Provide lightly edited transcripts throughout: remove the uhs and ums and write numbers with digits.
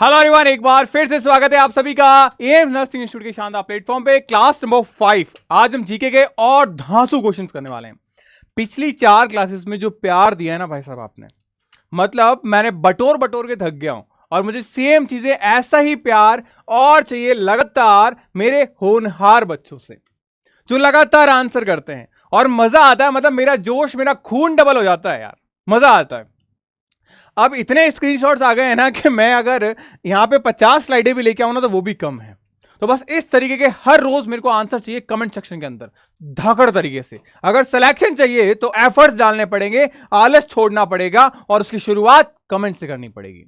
Hello everyone, एक बार फिर से स्वागत है आप सभी का एम्स नर्सिंग इंस्टीट्यूट के शानदार प्लेटफॉर्म पे। क्लास नंबर 5 आज हम जीके के और धांसू क्वेश्चंस करने वाले हैं। पिछली 4 क्लासेस में जो प्यार दिया है ना भाई साहब आपने, मतलब मैंने बटोर बटोर के थक गया हूं और मुझे सेम चीजें ऐसा ही प्यार और चाहिए लगातार मेरे होनहार बच्चों से जो लगातार आंसर करते हैं और मजा आता है। मतलब मेरा जोश, मेरा खून डबल हो जाता है यार, मजा आता है। अब इतने स्क्रीनशॉट्स आ गए हैं ना कि मैं अगर यहां पे 50 स्लाइडें भी लेके आऊं ना तो वो भी कम है। तो बस इस तरीके के हर रोज मेरे को आंसर चाहिए कमेंट सेक्शन के अंदर धाकड़ तरीके से। अगर सिलेक्शन चाहिए तो एफर्ट्स डालने पड़ेंगे, आलस छोड़ना पड़ेगा और उसकी शुरुआत कमेंट से करनी पड़ेगी।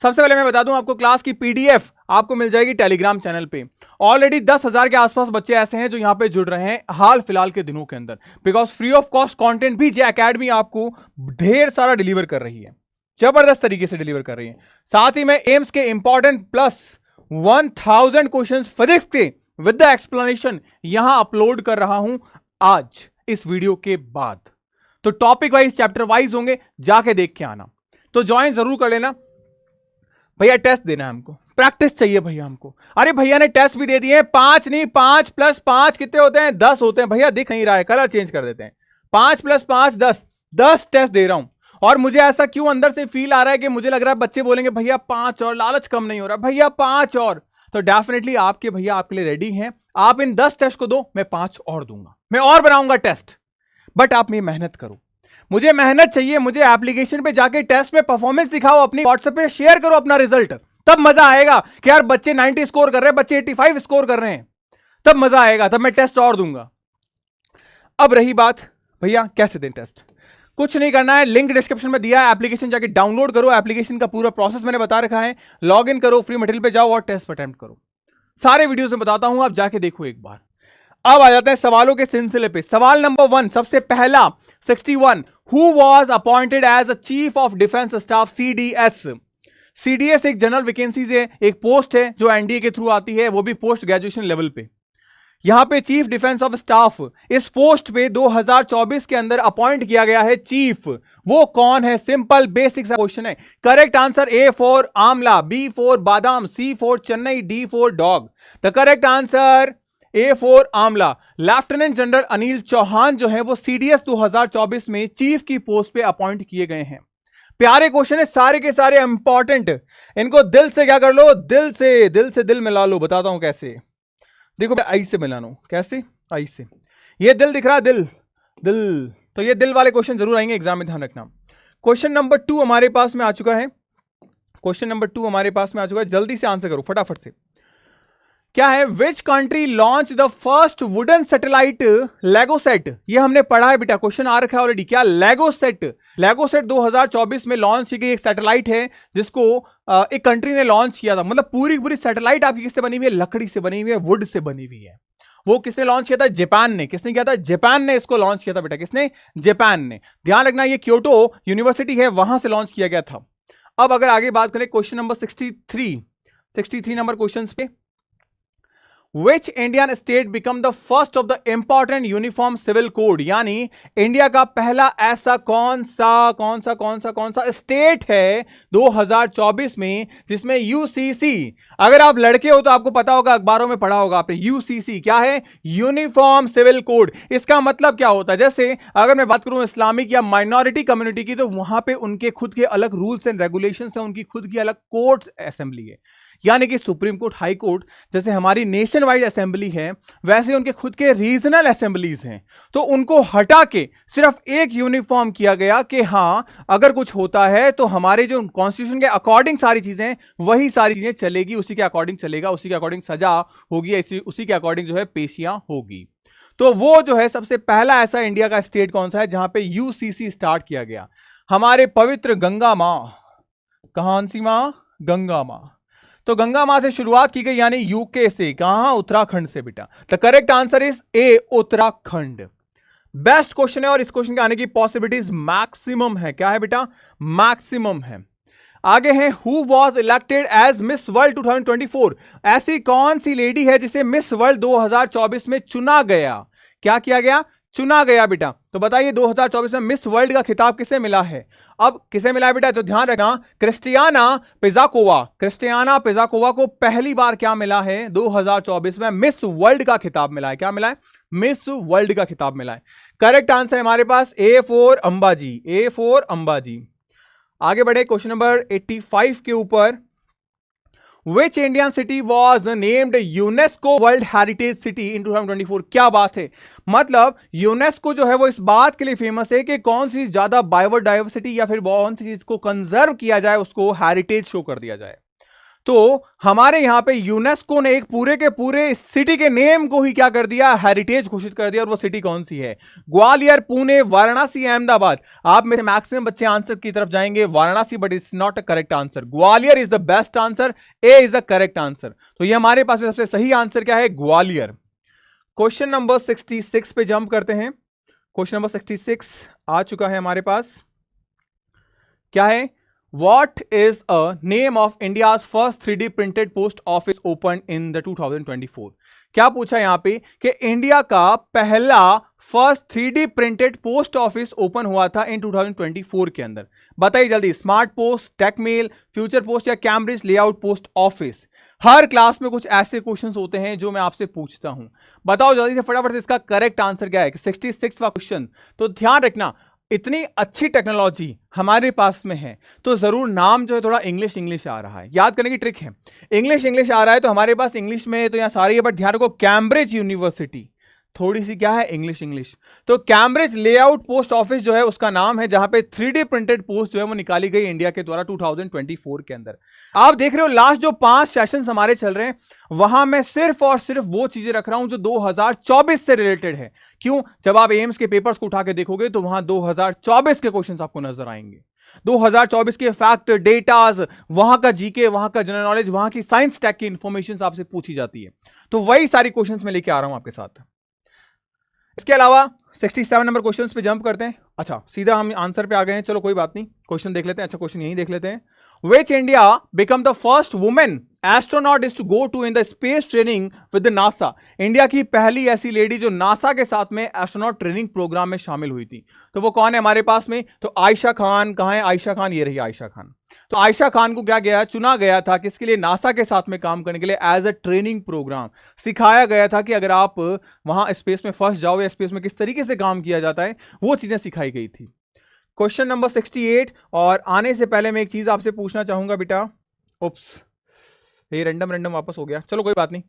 सबसे पहले मैं बता दूं आपको, क्लास की पीडीएफ आपको मिल जाएगी टेलीग्राम चैनल पे। ऑलरेडी 10,000 के आसपास बच्चे ऐसे हैं जो यहां पे जुड़ रहे हैं हाल फिलहाल के दिनों के अंदर, because free of cost content भी जे एकेडमी आपको ढेर सारा डिलीवर कर रही है, जबरदस्त तरीके से डिलीवर कर रही है। साथ ही मैं एम्स के इंपॉर्टेंट प्लस 1000 क्वेश्चंस फिजिक्स के विद द एक्सप्लेनेशन यहां अपलोड कर रहा हूं आज इस वीडियो के बाद। तो टॉपिक वाइज, चैप्टर वाइज होंगे, जाके देख के आना। तो ज्वाइन जरूर कर लेना भैया। टेस्ट देना है हमको, प्रैक्टिस चाहिए भैया हमको। अरे भैया ने टेस्ट भी दे दिए हैं, 5 नहीं 5 + 5 कितने होते हैं? 10 होते हैं भैया। दिख नहीं रहा है, कलर चेंज कर देते हैं। 5 + 5 10 टेस्ट दे रहा हूं। और मुझे ऐसा क्यों अंदर से फील आ रहा है कि मुझे लग रहा है बच्चे बोलेंगे भैया 5 और, लालच कम नहीं हो रहा भैया 5 और। तो डेफिनेटली आपके भैया आपके लिए रेडी हैं। आप इन 10 टेस्ट को दो, मैं 5 और दूंगा, मैं और बनाऊंगा टेस्ट। बट आप मेरी मेहनत करो, मुझे मेहनत चाहिए। मुझे एप्लीकेशन पे जाके टेस्ट में परफॉर्मेंस दिखाओ, अपनी व्हाट्सएप पे शेयर करो अपना रिजल्ट, तब मजा आएगा कि यार बच्चे 90 स्कोर कर रहे हैं, बच्चे 85 स्कोर कर रहे हैं, तब मजा आएगा, तब मैं टेस्ट और दूंगा। अब रही बात भैया कैसे दें टेस्ट, कुछ नहीं करना है, लिंक डिस्क्रिप्शन में दिया है, एप्लीकेशन जाके डाउनलोड करो। एप्लीकेशन का पूरा प्रोसेस मैंने बता रखा है। लॉग इन करो, फ्री मटेरियल पे जाओ और टेस्ट अटेम्प्ट करो। सारे वीडियोस में बताता हूं, आप जाके देखो एक बार। अब आ जाते हैं सवालों के सिलसिले पे। सवाल नंबर 1 सबसे पहला 61, who was appointed as a chief of defence staff CDS. CDS एक जनरल वैकेंसीज है, एक पोस्ट है जो एनडीए के थ्रू आती है, वो भी पोस्ट ग्रेजुएशन लेवल पे। यहां पे चीफ डिफेंस ऑफ स्टाफ, इस पोस्ट पे 2024 के अंदर अपॉइंट किया गया है चीफ। वो कौन है? सिंपल बेसिक सा क्वेश्चन है। Correct answer A for amla, B for badam, C for Chennai, D for dog. The correct answer A for amla. Lieutenant general Anil Chauhan जो है वो सीडीएस 2024 में चीफ की पोस्ट पे अपॉइंट किए गए हैं। प्यारे क्वेश्चन है, सारे के सारे इंपॉर्टेंट। इनको दिल से क्या कर लो, दिल से दिल मिला लो। बताता हूं कैसे। देखो आई से मिलाना, कैसे? आई से। ये दिल दिख रहा है, दिल दिल, तो ये दिल वाले क्वेश्चन जरूर आएंगे एग्जाम में, ध्यान रखना। क्वेश्चन नंबर 2 हमारे पास में आ चुका है। क्वेश्चन नंबर 2 हमारे पास में आ चुका है, जल्दी से आंसर करो फटाफट से। क्या है? Which country launch the first wooden satellite LignoSat. ये हमने पढ़ा है बेटा, क्वेश्चन आ रखा है ऑलरेडी। क्या? लेगोसेट 2024 में लॉन्च की गई एक सैटेलाइट है जिसको एक कंट्री ने लॉन्च किया था। मतलब पूरी पूरी सैटेलाइट आपकी किससे बनी हुई है? लकड़ी से बनी हुई है, वुड से बनी हुई है। वो किसने लॉन्च किया था? जापान ने। किसने किया था? जापान ने इसको लॉन्च किया था बेटा। किसने? जापान ने। ध्यान रखना, ये क्योटो यूनिवर्सिटी है, वहां से लॉन्च किया गया था। अब अगर आगे बात करें क्वेश्चन नंबर 63 नंबर क्वेश्चन पे, Which Indian state become the first of the important uniform civil code। यानी इंडिया का पहला ऐसा कौन सा स्टेट है 2024 में जिसमें यूसीसी, अगर आप लड़के हो तो आपको पता होगा, अखबारों में पढ़ा होगा आपने। यूसीसी क्या है? Uniform civil code. इसका मतलब क्या होता है? जैसे अगर मैं बात करूं इस्लामिक या माइनॉरिटी कम्युनिटी की, तो वहां पे उनके खुद के अलग रूल्स एंड रेगुलेशंस हैं, उनकी खुद की अलग कोर्ट असेंबली है। यानी कि सुप्रीम कोर्ट, हाई कोर्ट जैसे हमारी नेशन वाइड असेंबली है, वैसे उनके खुद के रीजनल असेंबलीज हैं। तो उनको हटा के सिर्फ एक यूनिफॉर्म किया गया कि हां अगर कुछ होता है तो हमारे जो कॉन्स्टिट्यूशन के अकॉर्डिंग सारी चीजें, वही सारी चीजें चलेगी, उसी के अकॉर्डिंग चलेगा, उसी के अकॉर्डिंग सजा होगी, उसी के अकॉर्डिंग जो है पेशियां होगी। तो वो जो है सबसे पहला ऐसा इंडिया का स्टेट कौन सा है जहां पे यूसीसी स्टार्ट किया गया? हमारे पवित्र गंगा मां। कौन सी मां? गंगा मां। तो गंगा मां से शुरुआत की गई, यानी यूके से। कहां? उत्तराखंड से बेटा। The correct answer is a, Uttarakhand. Best question है और इस क्वेश्चन के आने की पॉसिबिलिटीज मैक्सिमम है। क्या है बेटा? मैक्सिमम है। आगे है, who was elected as Miss World 2024। ऐसी कौन सी लेडी है जिसे मिस वर्ल्ड 2024 में चुना गया? क्या किया गया? चुना गया बेटा। तो बताइए 2024 में मिस वर्ल्ड का खिताब किसे मिला है? अब किसे मिला है बेटा? तो ध्यान रखना, क्रिस्टियाना पिज़ाकोवा, क्रिस्टियाना पिज़ाकोवा को पहली बार क्या मिला है? 2024 में मिस वर्ल्ड का खिताब मिला है। क्या मिला है? मिस वर्ल्ड का खिताब मिला है। करेक्ट आंसर हमारे पास A for Ambaji, A for Ambaji. आगे बढ़े क्वेश्चन नंबर 85 के ऊपर। Which Indian city was named UNESCO World Heritage City in 2024? क्या बात है, मतलब यूनेस्को जो है वो इस बात के लिए फेमस है कि कौन सी ज्यादा बायोडाइवर्सिटी या फिर कौन सी चीज को कंजर्व किया जाए, उसको हेरिटेज शो कर दिया जाए। तो हमारे यहां पे यूनेस्को ने एक पूरे के पूरे सिटी के नेम को ही क्या कर दिया? हेरिटेज घोषित कर दिया। और वो सिटी कौन सी है? ग्वालियर, पुणे, वाराणसी, अहमदाबाद। आप में से मैक्सिमम बच्चे आंसर की तरफ जाएंगे Varanasi, but it's not a correct answer. Gwalior is the best answer, A is the correct answer. तो ये हमारे पास सबसे सही आंसर क्या है? ग्वालियर। क्वेश्चन नंबर 66 पे जंप करते हैं। क्वेश्चन नंबर 66 आ चुका है हमारे पास। क्या है? What is a name of India's first 3D printed post office opened in the 2024? क्या पूछा यहां पे कि इंडिया का पहला first 3D printed post office open हुआ था इन 2024 के अंदर। बताइए जल्दी, स्मार्ट पोस्ट, टेकमेल, फ्यूचर पोस्ट या कैम्ब्रिज लेआउट पोस्ट ऑफिस? हर क्लास में कुछ ऐसे क्वेश्चंस होते हैं जो मैं आपसे पूछता हूं। बताओ जल्दी से फटाफट से इसका करेक्ट आंसर क्या है? 66वां क्वेश्चन। तो ध्यान रखना, इतनी अच्छी टेक्नोलॉजी हमारे पास में है तो जरूर नाम जो है थोड़ा इंग्लिश आ रहा है। याद करने की ट्रिक है, इंग्लिश आ रहा है तो हमारे पास इंग्लिश में तो यहां सारी है, बट ध्यान रखो कैम्ब्रिज यूनिवर्सिटी थोड़ी सी क्या है? इंग्लिश। तो कैम्ब्रिज लेआउट पोस्ट ऑफिस जो है उसका नाम है, जहां पे 3D प्रिंटेड पोस्ट जो है वो निकाली गई इंडिया के द्वारा 2024 के अंदर। आप देख रहे हो लास्ट जो 5 सेशन हमारे चल रहे हैं वहां मैं सिर्फ और सिर्फ वो चीजें रख रहा हूं जो 2024 से रिलेटेड है। क्यों? जब आप एम्स के पेपर्स को उठा के देखोगे तो वहां 2024 के क्वेश्चंस आपको नजर आएंगे। 2024 के फैक्ट, डेटाज, वहां का जीके, वहां का जनरल नॉलेज, वहां की साइंस टेक की इंफॉर्मेशन आपसे पूछी जाती है। तो वही सारी क्वेश्चंस मैं लेके आ रहा हूं आपके साथ। इसके अलावा 67 नंबर क्वेश्चंस पे जंप करते हैं। अच्छा, सीधा हम आंसर पे आ गए हैं। चलो कोई बात नहीं, क्वेश्चन देख लेते हैं। अच्छा, क्वेश्चन यही देख लेते हैं। Which India become the first woman astronaut is to go to in the space training with the NASA? India की पहली ऐसी लेडी जो नासा के साथ में एस्ट्रोनॉट ट्रेनिंग प्रोग्राम में शामिल हुई थी। तो वो कौन है हमारे पास में? तो आयशा खान। कहां है आयशा खान? ये रही आयशा खान। तो आयशा खान को क्या गया, चुना गया था किसके लिए? नासा के साथ में काम करने के लिए। एज अ ट्रेनिंग प्रोग्राम सिखाया गया था कि अगर आप वहां स्पेस में फंस जाओ या स्पेस में किस तरीके से काम किया जाता है, वो चीजें सिखाई गई थी। Question number 68। और आने से पहले मैं एक चीज आपसे पूछना चाहूंगा बेटा। उप्स, ये रैंडम वापस हो गया। चलो कोई बात नहीं,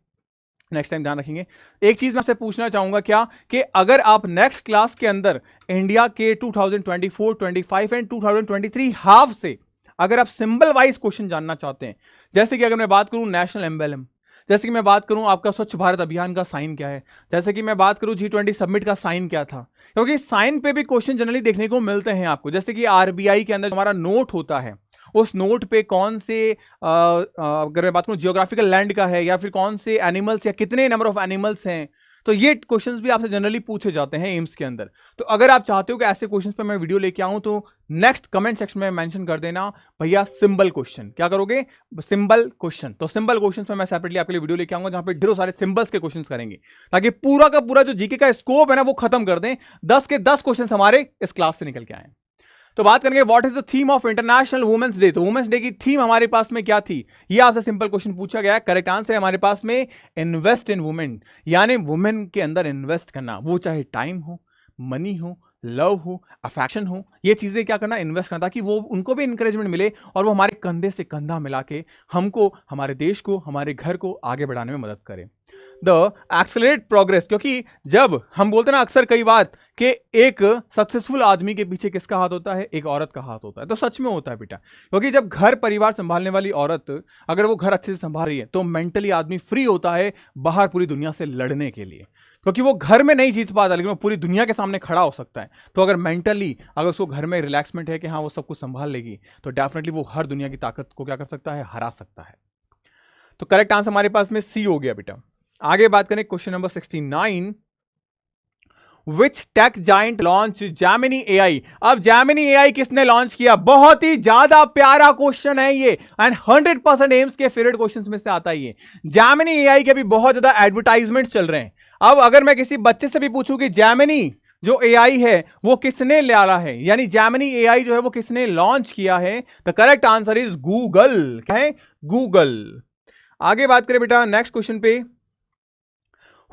नेक्स्ट टाइम ध्यान रखेंगे। एक चीज मैं आपसे पूछना चाहूंगा, क्या कि अगर आप नेक्स्ट क्लास के अंदर इंडिया के 2024, 25 एंड 2023 हाफ से अगर आप सिंबल वाइज क्वेश्चन जानना चाहते हैं, जैसे कि अगर मैं बात करूं नेशनल एम्बेलम, जैसे कि मैं बात करूं आपका स्वच्छ भारत अभियान का साइन क्या है, जैसे कि मैं बात करूं G20 समिट का साइन क्या था, क्योंकि साइन पे भी क्वेश्चन जनरली देखने को मिलते हैं आपको। जैसे कि आरबीआई के अंदर हमारा नोट होता है, उस नोट पे कौन से अगर मैं बात करूं जियोग्राफिकल लैंड का है, या फिर कौन से एनिमल्स या कितने नंबर ऑफ एनिमल्स हैं, तो ये क्वेश्चंस भी आपसे जनरली पूछे जाते हैं एम्स के अंदर। तो अगर आप चाहते हो कि ऐसे क्वेश्चंस पे मैं वीडियो लेके आऊं तो नेक्स्ट कमेंट सेक्शन में मेंशन कर देना भैया सिंबल क्वेश्चन। क्या करोगे? Symbol question. तो सिंबल क्वेश्चन पे मैं सेपरेटली आपके लिए वीडियो लेके आऊंगा जहां पे ढेरों सारे सिंबल्स के क्वेश्चंस करेंगे, ताकि पूरा का पूरा जो जीके का स्कोप है ना वो खत्म कर दें। 10 के 10 क्वेश्चन हमारे इस क्लास से निकल के आए। तो बात करेंगे what is the theme of international women's day. तो वुमेन्स डे की थीम हमारे पास में क्या थी, ये आपसे सिंपल क्वेश्चन पूछा गया है। करेक्ट आंसर है हमारे पास में इन्वेस्ट इन वुमेन, यानी वुमेन के अंदर इन्वेस्ट करना, वो चाहे टाइम हो, मनी हो, लव हो, अफेक्शन हो, ये चीजें क्या करना, इन्वेस्ट करना, ताकि वो उनको भी इंकरेजमेंट मिले और वो हमारे कंधे से कंधा मिला के हमको, हमारे देश को, हमारे घर को आगे बढ़ाने में मदद करे। द एक्सेलरेट प्रोग्रेस, क्योंकि जब हम बोलते हैं ना अक्सर कई बार कि एक सक्सेसफुल आदमी के पीछे किसका हाथ होता है, एक औरत का हाथ होता है, तो सच में होता है बेटा। क्योंकि जब घर परिवार संभालने वाली औरत अगर वो घर अच्छे से संभाल रही है तो मेंटली आदमी फ्री होता है बाहर पूरी दुनिया से लड़ने के लिए, क्योंकि वो घर में नहीं जीत पाता लेकिन वो पूरी दुनिया के सामने खड़ा हो सकता है। तो अगर मेंटली अगर उसको घर में रिलैक्समेंट है कि हाँ वो सब कुछ संभाल लेगी, तो डेफिनेटली वो हर दुनिया की ताकत को क्या कर सकता है, हरा सकता है। तो करेक्ट आंसर हमारे पास में सी हो गया बेटा। आगे बात करें question number 69। Which tech giant launch Jaimini AI. अब जैमिनी एआई किसने लॉन्च किया? बहुत ही ज्यादा प्यारा क्वेश्चन है ये, एंड 100% एम्स के फेवरेट क्वेश्चंस में से आता है ये। जैमिनी एआई के भी बहुत ज्यादा एडवर्टाइजमेंट चल रहे हैं। अब अगर मैं किसी बच्चे से भी पूछूं कि जैमिनी जो एआई है वो किसने लाया है, यानी जेमिनी एआई जो है वो किसने लॉन्च किया है? The correct answer is Google. क्या है? गूगल। आगे बात करें बेटा नेक्स्ट क्वेश्चन पे,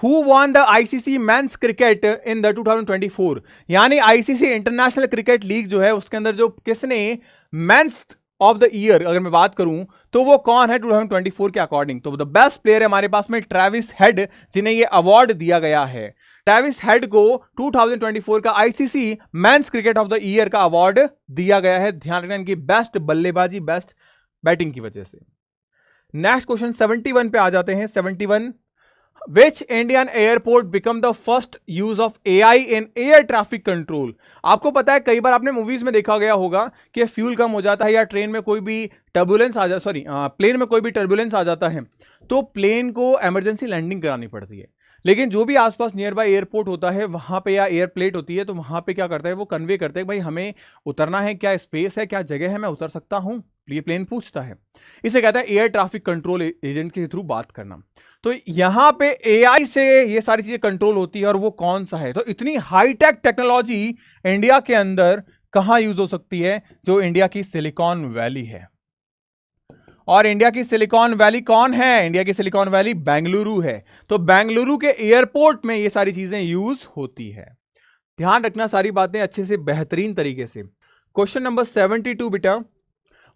Who won the ICC men's cricket in the 2024? यानी आईसीसी इंटरनेशनल क्रिकेट लीग जो है उसके अंदर जो किसने मेंस ऑफ द ईयर अगर मैं बात करूं तो वो कौन है 2024 के अकॉर्डिंग? तो द बेस्ट प्लेयर है हमारे पास में ट्रेविस हेड, जिन्हें ये अवार्ड दिया गया है। ट्रेविस हेड को 2024 का ICC men's cricket of the year का अवार्ड दिया गया है। ध्यान रखना इनकी बेस्ट बल्लेबाजी, बेस्ट बैटिंग की वजह से। नेक्स्ट क्वेश्चन 71 पे आ जाते हैं। 71, Which Indian airport become the first use of AI in air traffic control? आपको पता है कई बार आपने मूवीज में देखा गया होगा कि फ्यूल कम हो जाता है या ट्रेन में कोई भी टर्बुलेंस आ जाता, प्लेन में कोई भी टर्बुलेंस आ जाता है तो प्लेन को इमरजेंसी लैंडिंग करानी पड़ती है। लेकिन जो भी आसपास नियर बाय एयरपोर्ट होता है वहां पे या एयर प्लेट होती है तो वहां पे क्या करता है वो कन्वे करता है भाई हमें उतरना है, क्या स्पेस है, क्या जगह है, मैं उतर सकता हूं, ये प्लेन पूछता है। इसे कहता है एयर ट्रैफिक कंट्रोल एजेंट के थ्रू बात करना। तो यहां पे एआई से ये सारी चीजें कंट्रोल होती है और वो कौन सा है? तो इतनी हाईटेक टेक्नोलॉजी इंडिया के अंदर कहां यूज हो सकती है? जो इंडिया की सिलिकॉन वैली है। और इंडिया की सिलिकॉन वैली कौन है? इंडिया की सिलिकॉन वैली बेंगलुरु है। तो बेंगलुरु के एयरपोर्ट में ये सारी चीजें यूज होती है। ध्यान रखना सारी बातें अच्छे से बेहतरीन तरीके से। क्वेश्चन नंबर 72 बेटा,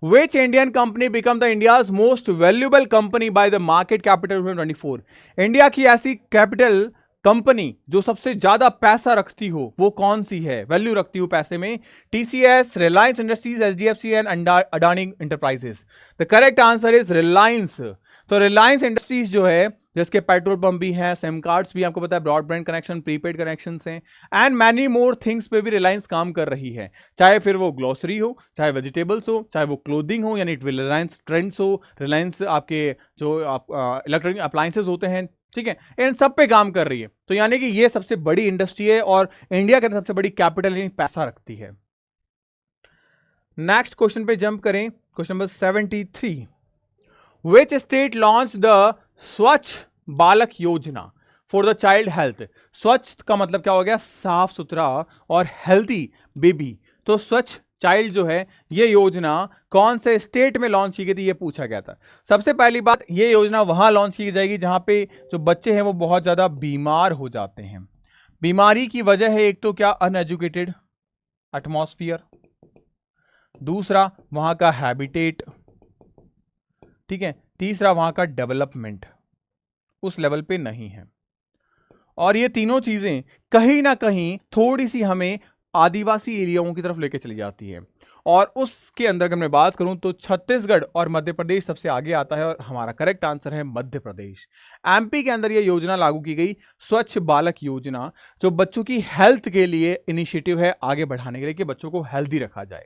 Which Indian company become the India's most valuable company by the market capital 2024? India की ऐसी कैपिटल कंपनी जो सबसे ज्यादा पैसा रखती हो वो कौन सी है, वैल्यू रखती हो पैसे में? TCS, Reliance industries, HDFC and Adani enterprises. The correct answer is Reliance. तो रिलायंस इंडस्ट्रीज जो है जिसके पेट्रोल पंप भी हैं, सिम कार्ड्स भी आपको पता है, ब्रॉडबैंड कनेक्शन, प्रीपेड कनेक्शन हैं एंड मैनी मोर थिंग्स पे भी रिलायंस काम कर रही है। चाहे फिर वो ग्लोसरी हो, चाहे वेजिटेबल्स हो, चाहे वो क्लोथिंग हो यानी रिलायंस ट्रेंड्स हो, रिलायंस आपके जो इलेक्ट्रॉनिक अप्लायंसेज होते हैं, ठीक है, इन सब पे काम कर रही है। तो यानी कि ये सबसे बड़ी इंडस्ट्री है और इंडिया के अंदर सबसे बड़ी कैपिटल यानी पैसा रखती है। नेक्स्ट क्वेश्चन पे जंप करें, question number 73, Which state launched the स्वच्छ बालक योजना फॉर द चाइल्ड हेल्थ? स्वच्छ का मतलब क्या हो गया? साफ सुथरा और हेल्दी बेबी। तो स्वच्छ चाइल्ड जो है ये योजना कौन से स्टेट में लॉन्च की गई थी, ये पूछा गया था। सबसे पहली बात, ये योजना वहां लॉन्च की जाएगी जहां पे जो बच्चे हैं वो बहुत ज्यादा बीमार हो जाते हैं। बीमारी की वजह है एक तो क्या? अनएजुकेटेड एटमॉस्फियर, दूसरा वहां का हैबिटेट, ठीक है, तीसरा वहां का डेवलपमेंट उस लेवल पे नहीं है। और ये तीनों चीजें कहीं ना कहीं थोड़ी सी हमें आदिवासी एरियाओं की तरफ लेके चली जाती है। और उसके अंदर अगर मैं बात करूं तो छत्तीसगढ़ और मध्य प्रदेश सबसे आगे आता है और हमारा करेक्ट आंसर है मध्य प्रदेश। एमपी के अंदर यह योजना लागू की गई, स्वच्छ बालक योजना, जो बच्चों की हेल्थ के लिए इनिशिएटिव है आगे बढ़ाने के लिए कि बच्चों को हेल्दी रखा जाए।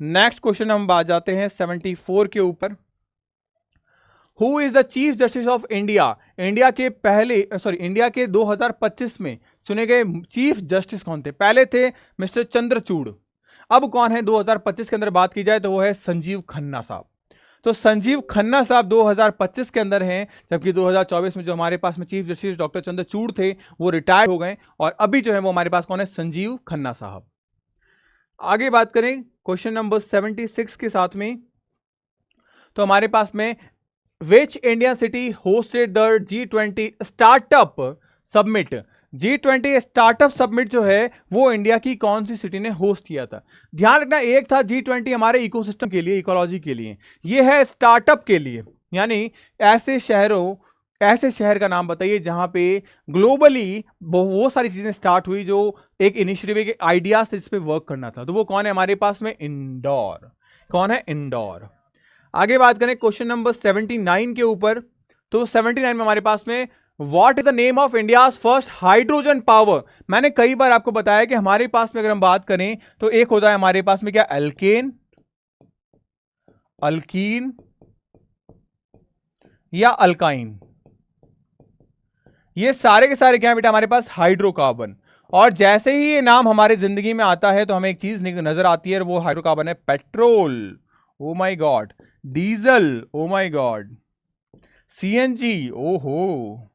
नेक्स्ट क्वेश्चन हम आ जाते हैं 74 के ऊपर। Who is the chief justice of India? India के 2025 में चुने गए चीफ जस्टिस कौन थे? पहले थे मिस्टर चंद्रचूड़, अब कौन है 2025 के अंदर बात की जाए तो वो है संजीव खन्ना साहब। तो संजीव खन्ना साहब 2025 के अंदर हैं, जबकि 2024 में जो हमारे पास में चीफ जस्टिस डॉक्टर चंद्रचूड़ थे वो रिटायर हो गए और अभी जो है वो हमारे पास कौन है? संजीव खन्ना साहब। आगे बात करें क्वेश्चन नंबर 76 के साथ में, तो हमारे पास में Which Indian city hosted the G20 startup summit? G20 startup summit जो है वो इंडिया की कौन सी सिटी ने होस्ट किया था? ध्यान रखना, एक था G20 हमारे इकोसिस्टम के लिए, इकोलॉजी के लिए, ये है स्टार्टअप के लिए। यानी ऐसे शहर का नाम बताइए जहां पे ग्लोबली वो सारी चीजें स्टार्ट हुई जो एक इनिशिएटिव, एक आइडिया से जिस पे वर्क करना था। तो वो कौन है हमारे पास में? इंदौर। कौन है? इंदौर। आगे बात करें क्वेश्चन नंबर 79 के ऊपर, तो 79 में हमारे पास में what is the name of India's first hydrogen power? मैंने कई बार आपको बताया कि हमारे पास में अगर हम बात करें तो एक होता है हमारे पास में क्या? एल्केन, अल्कीन या अल्काइन। ये सारे के सारे क्या है बेटा? हमारे पास हाइड्रोकार्बन। और जैसे ही ये नाम हमारे जिंदगी में आता है तो हमें एक चीज नजर आती है, वो हाइड्रोकार्बन है petrol, oh my God, diesel, oh my God, CNG, ओहो।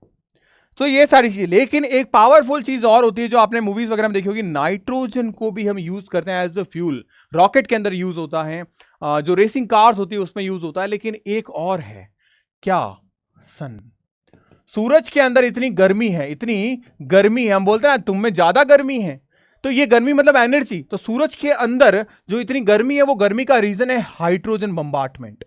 तो ये सारी चीजें, लेकिन एक पावरफुल चीज और होती है जो आपने मूवीज वगैरह में देखी होगी, नाइट्रोजन को भी हम यूज करते हैं एज अ फ्यूल। रॉकेट के अंदर यूज होता है, जो रेसिंग कार्स होती है उसमें यूज होता है। लेकिन एक और है, क्या? सन। सूरज के अंदर इतनी गर्मी है, इतनी गर्मी है, हम बोलते हैं ना तुम में ज्यादा गर्मी है, तो ये गर्मी मतलब एनर्जी। तो सूरज के अंदर जो इतनी गर्मी है, वो गर्मी का रीजन है हाइड्रोजन बम्बार्टमेंट।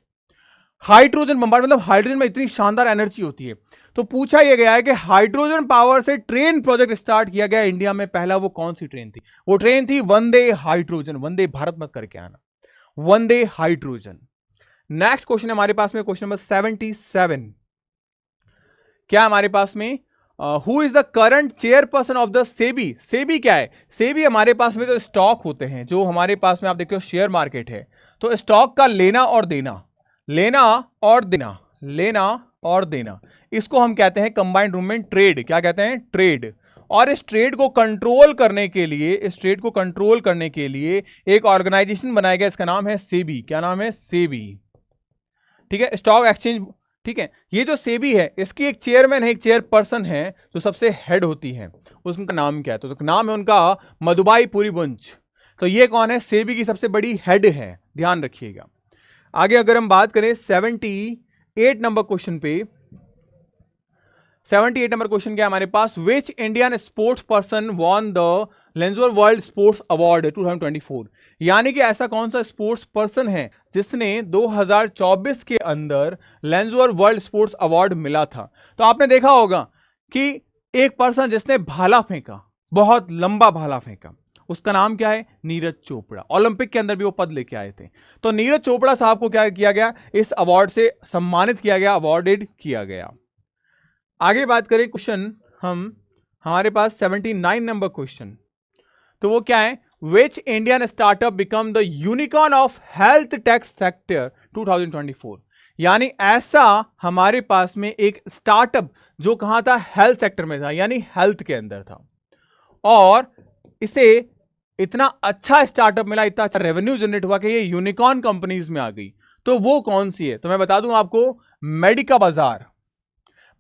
हाइड्रोजन बम्बार्टमेंट मतलब हाइड्रोजन में इतनी शानदार एनर्जी होती है। तो पूछा यह गया है कि हाइड्रोजन पावर से ट्रेन प्रोजेक्ट स्टार्ट किया गया इंडिया में, पहला वो कौन सी ट्रेन थी? वो ट्रेन थी वंदे हाइड्रोजन। वंदे भारत मत करके आना, वंदे हाइड्रोजन। नेक्स्ट क्वेश्चन है हमारे पास में, क्वेश्चन नंबर 77। क्या हमारे पास में, who is the current chairperson of the SEBI? SEBI क्या है? सेबी हमारे पास में जो स्टॉक होते हैं, जो हमारे पास में आप देखते हो शेयर मार्केट है, तो स्टॉक का लेना और देना, लेना और देना, लेना और देना, इसको हम कहते हैं कंबाइंड रूप में ट्रेड। क्या कहते हैं? ट्रेड। और इस ट्रेड को कंट्रोल करने के लिए, इस ट्रेड को कंट्रोल करने के लिए एक ऑर्गेनाइजेशन बनाया गया, इसका नाम है सेबी। क्या नाम है? सेबी। ठीक है, स्टॉक एक्सचेंज। ठीक है, ये जो सेबी है इसकी एक चेयरमैन है, एक चेयरपर्सन है जो सबसे हेड होती है, उसका नाम क्या है? तो नाम है उनका मधुबाई पुरीवंश। तो ये कौन है? सेबी की सबसे बड़ी हेड है, ध्यान रखिएगा। आगे अगर हम बात करें 78 नंबर क्वेश्चन पे, 78 नंबर क्वेश्चन क्या है हमारे पास? Which Indian sports person won the Laureus world sports award 2024? यानी कि ऐसा कौन सा स्पोर्ट्स पर्सन है जिसने 2024 के अंदर लेंसोर वर्ल्ड स्पोर्ट्स अवार्ड मिला था? तो आपने देखा होगा कि एक पर्सन जिसने भाला फेंका, बहुत लंबा भाला फेंका, उसका नाम क्या है? नीरज चोपड़ा। ओलंपिक के अंदर भी वो पद लेके आए थे। तो नीरज चोपड़ा साहब को क्या किया गया? इस अवार्ड से सम्मानित किया गया, अवार्डेड किया गया। आगे बात करें क्वेश्चन, हमारे पास 79 नंबर क्वेश्चन, तो वो क्या है? Which Indian startup become the unicorn of health tech sector 2024? यानी ऐसा हमारे पास में एक स्टार्टअप जो कहां था? हेल्थ सेक्टर में था, यानी हेल्थ के अंदर था, और इसे इतना अच्छा स्टार्टअप मिला, इतना अच्छा रेवेन्यू जनरेट हुआ कि ये यूनिकॉर्न कंपनीज में आ गई। तो वो कौन सी है? तो मैं बता दूं आपको, मेडिका बाजार।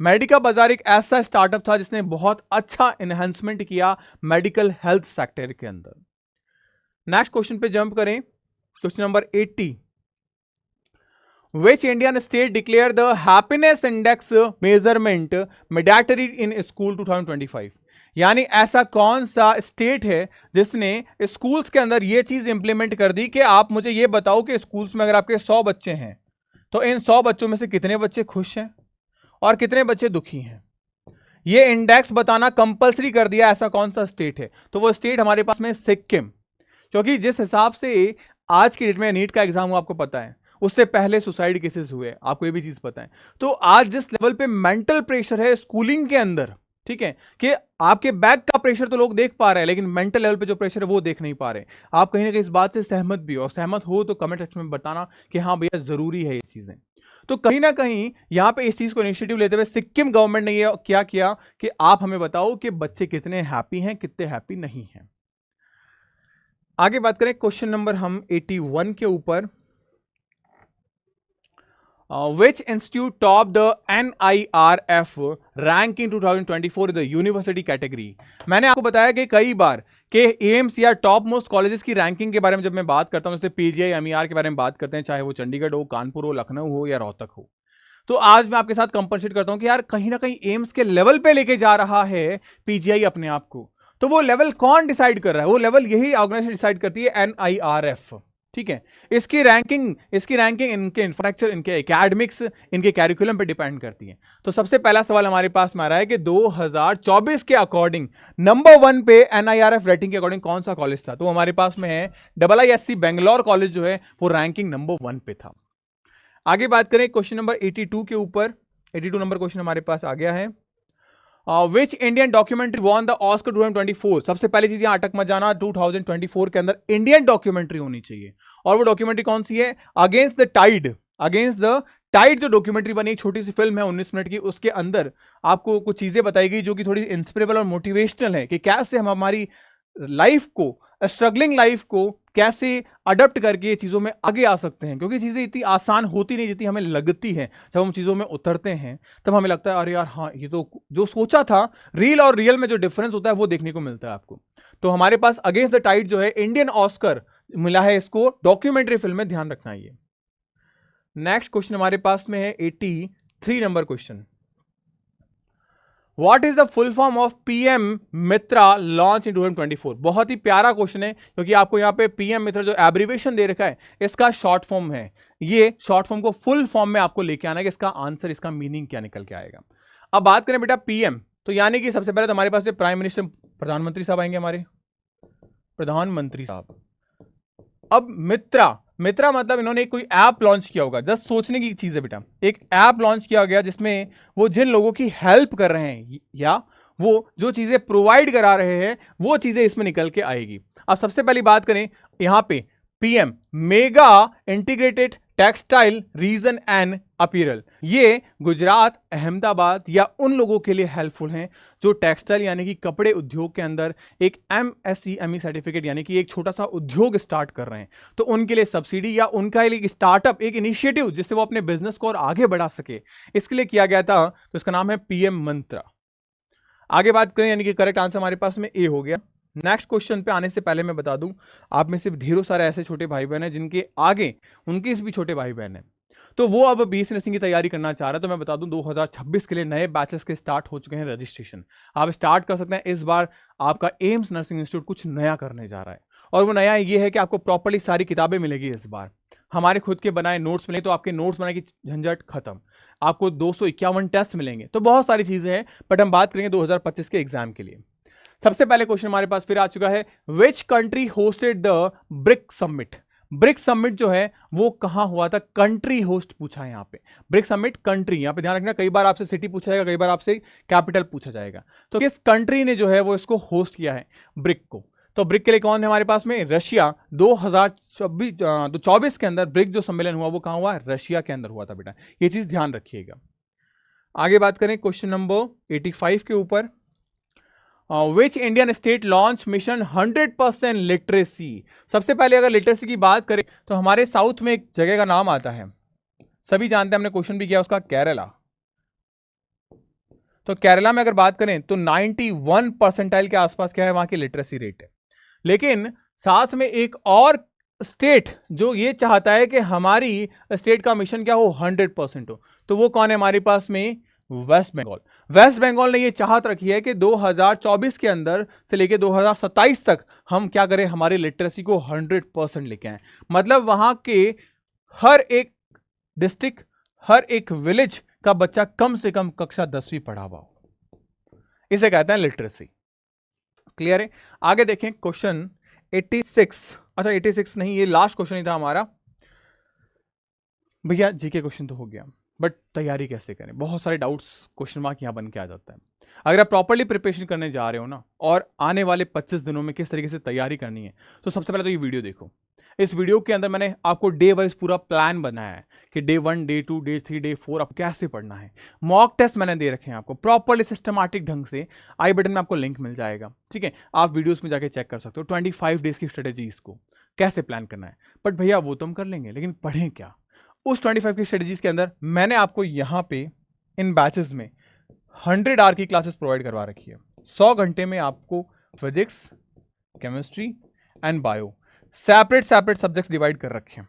मेडिका बाजार एक ऐसा स्टार्टअप था जिसने बहुत अच्छा एनहांसमेंट किया मेडिकल हेल्थ सेक्टर के अंदर। नेक्स्ट क्वेश्चन पे जंप करें, question number 80। Which Indian state declared the happiness index measurement mandatory in school 2025? यानी ऐसा कौन सा स्टेट है जिसने स्कूल्स के अंदर यह चीज इंप्लीमेंट कर दी कि आप मुझे यह बताओ कि स्कूल्स में अगर आपके 100 बच्चे हैं तो इन 100 बच्चों में से कितने बच्चे खुश हैं और कितने बच्चे दुखी हैं? यह इंडेक्स बताना कंपलसरी कर दिया। ऐसा कौन सा स्टेट है? तो वो स्टेट हमारे पास में सिक्किम। क्योंकि जिस हिसाब से आज की डेट में नीट का एग्जाम हुआ, आपको पता है, उससे पहले सुसाइड केसेस हुए, आपको ये भी चीज पता है। तो आज जिस लेवल पे मेंटल प्रेशर है स्कूलिंग के अंदर, ठीक है, कि आपके बैक का प्रेशर तो लोग देख पा रहे हैं, लेकिन मेंटल लेवल पे जो प्रेशर है वो देख नहीं पा रहे। आप कहीं ना कहीं इस बात से सहमत भी हो, और सहमत हो तो कमेंट सेक्शन में बताना कि हाँ भैया जरूरी है ये चीजें। तो कहीं ना कहीं यहां पे इस चीज को इनिशिएटिव लेते हुए सिक्किम गवर्नमेंट ने ये क्या किया कि आप हमें बताओ कि बच्चे कितने हैप्पी हैं, कितने हैप्पी नहीं हैं। आगे बात करें क्वेश्चन नंबर 81 के ऊपर। Which institute topped the NIRF ranking 2024 in the university category? मैंने आपको बताया कि कई बार कि एम्स या टॉप मोस्ट कॉलेजेस की रैंकिंग के बारे में जब मैं बात करता हूं, जैसे पीजीआई MER के बारे में बात करते हैं, चाहे वो चंडीगढ़ हो, कानपुर हो, लखनऊ हो या रोहतक हो, तो आज मैं आपके साथ कंपनसेट करता हूं कि यार कहीं ना कहीं एम्स के लेवल पे लेके जा रहा है पीजीआई अपने आप को। तो वो लेवल कौन डिसाइड कर रहा है? वो लेवल यही ऑर्गेनाइजेशन डिसाइड करती है, NIRF। ठीक है, इसकी रैंकिंग इनके इंफ्रास्ट्रक्चर, इनके एकेडमिक्स, इनके कैरिकुलम पे डिपेंड करती है। तो सबसे पहला सवाल हमारे पास में आ रहा है कि 2024 के अकॉर्डिंग नंबर 1 पे NIRF रेटिंग के अकॉर्डिंग कौन सा कॉलेज था? तो हमारे पास में है IISc बेंगलोर कॉलेज, जो है वो रैंकिंग नंबर 1 पे था। आगे बात करें क्वेश्चन नंबर 82 के ऊपर। 82 नंबर क्वेश्चन हमारे पास आ गया है। Which Indian documentary won the Oscar 2024? सबसे पहली चीज यहां अटक मत जाना, 2024 के अंदर इंडियन डॉक्यूमेंट्री होनी चाहिए। और वो डॉक्यूमेंट्री कौन सी है? Against the tide. Against the tide जो डॉक्यूमेंट्री बनी, छोटी सी फिल्म है 19 मिनट की, उसके अंदर आपको कुछ चीजें बताई गई जो कि थोड़ी इंस्पिरेबल और मोटिवेशनल है कि कैसे हम हमारी लाइफ को, स्ट्रगलिंग लाइफ को कैसे अडॉप्ट करके ये चीज़ों में आगे आ सकते हैं, क्योंकि चीज़ें इतनी आसान होती नहीं जितनी हमें लगती है। जब हम चीज़ों में उतरते हैं तब हमें लगता है अरे यार हाँ, ये तो जो सोचा था, रील और रियल में जो डिफरेंस होता है वो देखने को मिलता है आपको। तो हमारे पास अगेंस्ट द टाइड जो है इंडियन ऑस्कर मिला है इसको डॉक्यूमेंट्री फिल्म में, ध्यान रखना। ये नेक्स्ट क्वेश्चन हमारे पास में है 83 number question. What is the full form of PM Mitra launch in 2024? बहुत ही प्यारा क्वेश्चन है, क्योंकि आपको यहाँ पे PM मित्रा जो एब्रीवेशन दे रखा है इसका शॉर्ट फॉर्म है। ये शॉर्ट फॉर्म को फुल फॉर्म में आपको लेके आना है कि इसका आंसर, इसका मीनिंग क्या निकल के आएगा। अब बात करें बेटा PM, तो यानी कि सबसे पहले तो हमारे पास प्राइम मिनिस्टर, प्रधानमंत्री साहब आएंगे, हमारे प्रधानमंत्री साहब। अब मित्रा, मित्रा मतलब इन्होंने कोई ऐप लॉन्च किया होगा। जस्ट सोचने की चीज है बेटा, एक ऐप लॉन्च किया गया जिसमें वो जिन लोगों की हेल्प कर रहे हैं या वो जो चीजें प्रोवाइड करा रहे हैं वो चीजें इसमें निकल के आएगी। अब सबसे पहली बात करें यहां पे PM mega integrated textile region and apparel, ये गुजरात, अहमदाबाद या उन लोगों के लिए हेल्पफुल हैं जो टेक्सटाइल यानी कि कपड़े उद्योग के अंदर एक MSCME सर्टिफिकेट यानी कि एक छोटा सा उद्योग स्टार्ट कर रहे हैं। तो उनके लिए सब्सिडी या उनका एक स्टार्टअप, एक इनिशिएटिव जिससे वो अपने बिजनेस को और आगे बढ़ा सके, इसके लिए किया गया था। तो इसका नाम है PM मंत्रा। आगे बात करें, यानी कि करेक्ट आंसर हमारे पास में ए हो गया। नेक्स्ट क्वेश्चन पे आने से पहले मैं बता दूं, आप में से ढेरों सारे ऐसे छोटे भाई बहन हैं जिनके आगे उनके भी छोटे भाई बहन हैं, तो वो अब BSc नर्सिंग की तैयारी करना चाह रहे हैं। तो मैं बता दूं 2026 के लिए नए बैचेस के स्टार्ट हो चुके हैं रजिस्ट्रेशन। आप स्टार्ट कर सकते हैं। इस बार आपका एम्स नर्सिंग इंस्टीट्यूट कुछ नया करने जा रहा है, और वो नया ये है कि आपको प्रॉपर्ली सारी किताबें मिलेगी। इस बार हमारे खुद के बनाए नोट्स मिले, तो आपके नोट्स बनाने की झंझट खत्म। आपको 251 टेस्ट मिलेंगे, तो बहुत सारी चीजें हैं। बट हम बात करेंगे 2025 के एग्जाम के लिए। सबसे पहले क्वेश्चन हमारे पास फिर आ चुका है, which country hosted the brick summit? Brick summit जो है वो कहां हुआ था? कंट्री होस्ट पूछा है यहाँ पे। ब्रिक समिट कंट्री, यहाँ पे ध्यान रखना, कई बार आपसे सिटी पूछा जाएगा, कई बार आपसे कैपिटल पूछा जाएगा। तो किस कंट्री ने जो है वो इसको होस्ट किया है ब्रिक को? तो ब्रिक के लिए कौन है हमारे पास में? रशिया। 2024 के अंदर ब्रिक जो सम्मेलन हुआ वो कहां हुआ? रशिया के अंदर हुआ था बेटा, ये चीज ध्यान रखिएगा। आगे बात करें क्वेश्चन नंबर 85 के ऊपर। Which Indian state launch mission 100% literacy? सबसे पहले अगर लिटरेसी की बात करें तो हमारे साउथ में एक जगह का नाम आता है, सभी जानते हैं, हमने क्वेश्चन भी किया उसका, केरला। तो केरला में अगर बात करें तो 91 परसेंटाइल के आसपास क्या है वहां की लिटरेसी रेट है। लेकिन साथ में एक और स्टेट जो ये चाहता है कि हमारी स्टेट का मिशन क्या हो? 100% हो। तो वो कौन है हमारे पास में? वेस्ट बंगाल। वेस्ट बंगाल ने ये चाहत रखी है कि 2024 के अंदर से लेके 2027 तक हम क्या करें? हमारी लिटरेसी को 100% लेके आए। मतलब वहां के हर एक डिस्ट्रिक्ट, हर एक विलेज का बच्चा कम से कम कक्षा 10वीं पढ़ा हुआ हो, इसे कहते हैं लिटरेसी। क्लियर है? आगे देखें क्वेश्चन 86। अच्छा 86 नहीं, ये लास्ट क्वेश्चन ही था हमारा भैया। जीके क्वेश्चन तो हो गया, बट तैयारी कैसे करें? बहुत सारे डाउट्स, क्वेश्चन मार्क यहाँ बन के आ जाता है। अगर आप प्रॉपर्ली प्रिपरेशन करने जा रहे हो ना, और आने वाले 25 दिनों में किस तरीके से तैयारी करनी है, तो सबसे पहले तो ये वीडियो देखो। इस वीडियो के अंदर मैंने आपको डे वाइज पूरा प्लान बनाया है कि डे 1, डे 2, डे 3, डे 4 आपको कैसे पढ़ना है। मॉक टेस्ट मैंने दे रखे हैं आपको प्रॉपर्ली सिस्टमैटिक ढंग से। आई बटन में आपको लिंक मिल जाएगा, ठीक है, आप वीडियोस में जाके चेक कर सकते हो। 25 डेज की स्ट्रेटेजी, इसको कैसे प्लान करना है। बट भैया वो तो हम कर लेंगे, लेकिन पढ़ें क्या? उस 25 की स्ट्रेटेजीज के अंदर मैंने आपको यहां पे इन बैचेस में 100 आवर की क्लासेस प्रोवाइड करवा रखी है। 100 घंटे में आपको physics, chemistry and bio separate subjects divide कर रखे हैं।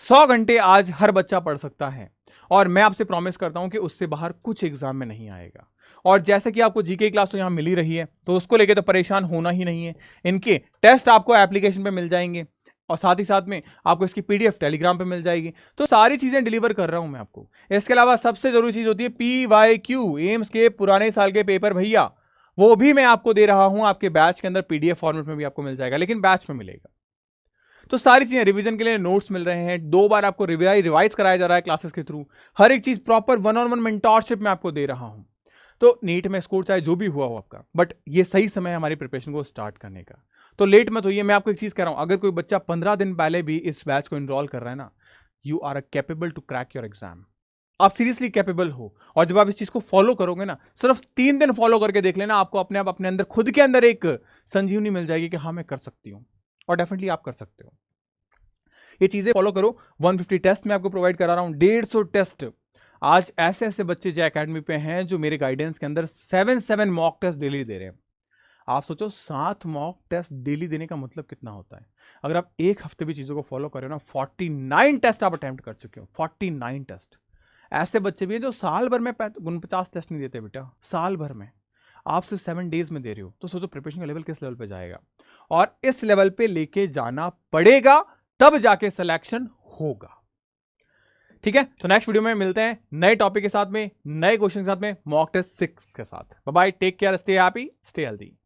100 घंटे आज हर बच्चा पढ़ सकता है, और मैं आपसे प्रॉमिस करता हूं कि उससे बाहर कुछ एग्जाम में नहीं आएगा। और जैसे कि आपको जीके क्लास तो यहां मिल ही रही है, तो उसको लेके तो परेशान होना ही नहीं है। इनके टेस्ट आपको एप्लीकेशन पे मिल जाएंगे, और साथ ही साथ में आपको इसकी PDF टेलीग्राम पे मिल जाएगी। तो सारी चीजें डिलीवर कर रहा हूं मैं आपको। इसके अलावा सबसे जरूरी चीज होती है PYQ, एम्स के पुराने साल के पेपर भैया, वो भी मैं आपको दे रहा हूं आपके बैच के अंदर। PDF फॉर्मेट में भी आपको मिल जाएगा, लेकिन बैच में मिलेगा। तो सारी चीजें, रिवीजन के लिए नोट्स मिल रहे हैं, 2 बार आपको रिवाइज कराया जा रहा है क्लासेस के थ्रू। हर एक चीज प्रॉपर 1-on-1 मेंटोरशिप में आपको दे रहा हूं। तो नीट में स्कोर चाहे जो भी हुआ हो आपका, बट ये सही समय है हमारी प्रिपरेशन को स्टार्ट करने का। तो लेट मत होइए। मैं आपको एक चीज कह रहा हूं, अगर कोई बच्चा 15 दिन पहले भी इस बैच को इनरोल कर रहा है ना, you are capable to crack your exam. आप सीरियसली कैपेबल हो। और जब आप इस चीज को फॉलो करोगे ना, सिर्फ 3 दिन फॉलो करके देख लेना, आपको अपने आप अपने अंदर खुद के अंदर एक संजीवनी मिल जाएगी कि हाँ मैं कर सकती हूँ। और डेफिनेटली आप कर सकते हो। ये चीजें फॉलो करो। 150 टेस्ट मैं आपको प्रोवाइड करा रहा हूं, 150 टेस्ट। आज ऐसे ऐसे बच्चे जो एकेडमी पे हैं जो मेरे गाइडेंस के अंदर 7 मॉक टेस्ट डेली दे रहे हैं। आप सोचो 7 मॉक टेस्ट डेली देने का मतलब कितना होता है। अगर आप एक हफ्ते भी चीजों को फॉलो करें ना, 49 टेस्ट आप अटेम्प्ट कर चुके हो। 49 टेस्ट। ऐसे बच्चे भी हैं जो साल भर में 49 टेस्ट नहीं देते बेटा, साल भर में। आप सिर्फ 7 डेज में दे रहे हो, तो सोचो प्रिपरेशन का लेवल किस लेवल पे जाएगा। और इस लेवल पे लेके जाना पड़ेगा, तब जाके सिलेक्शन होगा। ठीक है, तो नेक्स्ट वीडियो में मिलते हैं नए टॉपिक के साथ में, नए क्वेश्चन के साथ में, मॉक टेस्ट 6 के साथ। Bye bye, take care, stay happy, stay healthy.